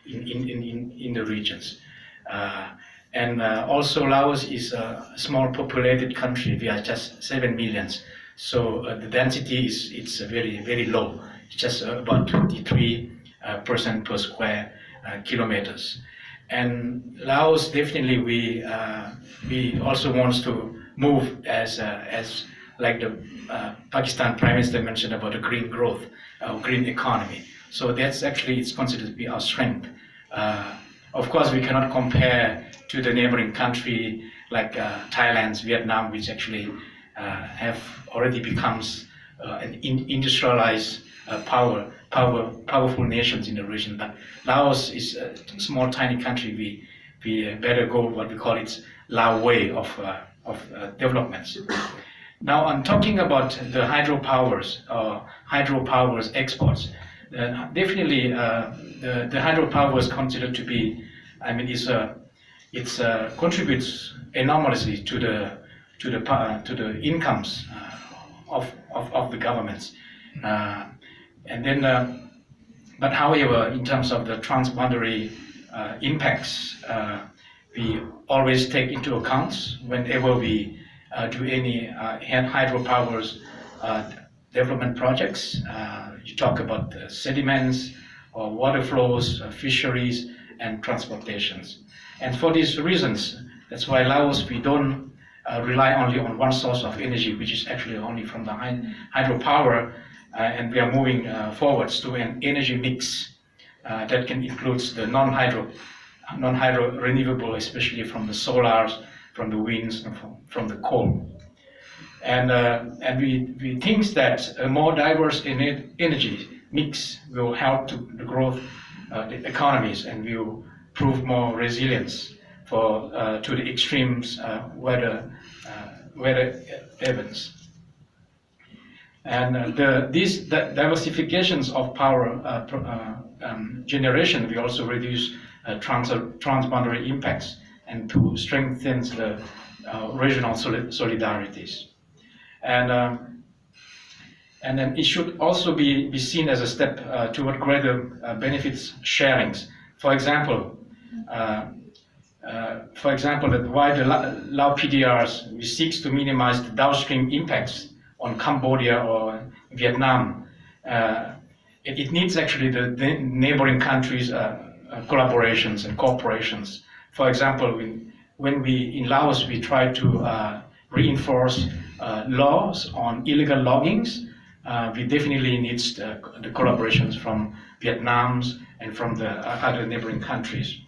in the regions. And also Laos is a small populated country. We are just 7 millions. So the density it's very, very low. It's just about 23% per square kilometers. And Laos, definitely we also want to move as like the Pakistan Prime Minister mentioned about the green growth, green economy. So that's actually, it's considered to be our strength. Of course, we cannot compare to the neighboring country like Thailand, Vietnam, which actually have already becomes an industrialized powerful nations in the region. But Laos is a small, tiny country. We better go what we call it Lao way of developments. Now, I'm talking about the hydropowers exports. Definitely, the hydropower is considered to be, I mean, it contributes enormously to the incomes of the governments. And then, but however, in terms of the transboundary impacts, we always take into account whenever we do any hydropowers development projects. You talk about sediments or water flows, fisheries, and transportations. And for these reasons, that's why Laos, we don't rely only on one source of energy, which is actually only from the hydropower, and we are moving forwards to an energy mix that can include the non-hydro renewable, especially from the solars, from the winds, and from the coal. And we think that a more diverse energy mix will help to the growth the economies and will prove more resilience for to the extremes weather events. And these diversifications of power generation will also reduce transboundary impacts and to strengthen the regional solidarities. And then it should also be seen as a step toward greater benefits sharings. For example, that while the Lao PDRs seeks to minimize the downstream impacts on Cambodia or Vietnam, it needs actually the neighboring countries' collaborations and cooperations. For example, when we in Laos we try to reinforce laws on illegal loggings, we definitely need the collaborations from Vietnam and from the other neighboring countries.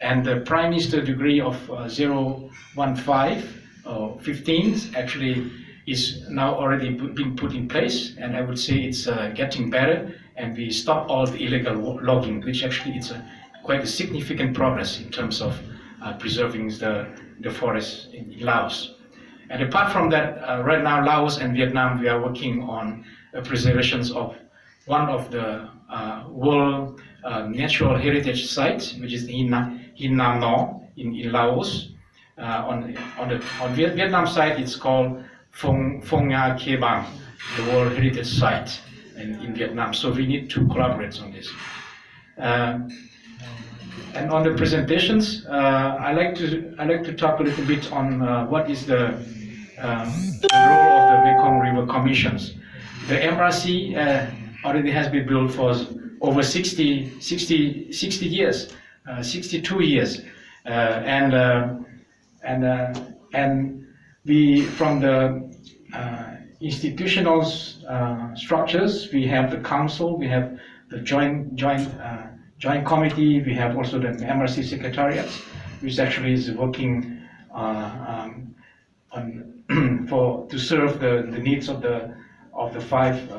And the Prime Minister degree of 015 or 15 actually is now already being put in place, and I would say it's getting better, and we stop all the illegal logging, which actually it's quite a significant progress in terms of preserving the forests in Laos. And apart from that, right now Laos and Vietnam, we are working on preservations of one of the world natural heritage sites, which is in Nam No in Laos. On Vietnam side, it's called Phong Nha Ke Bang, the World Heritage Site in Vietnam. So we need to collaborate on this. And on the presentations, I like to talk a little bit on what is the role of the Mekong River Commissions. The MRC already has been built for over 60 years, 62 years, and we from the institutional structures, we have the council, we have the joint committee, we have also the MRC secretariat, which actually is working to serve the needs of the 5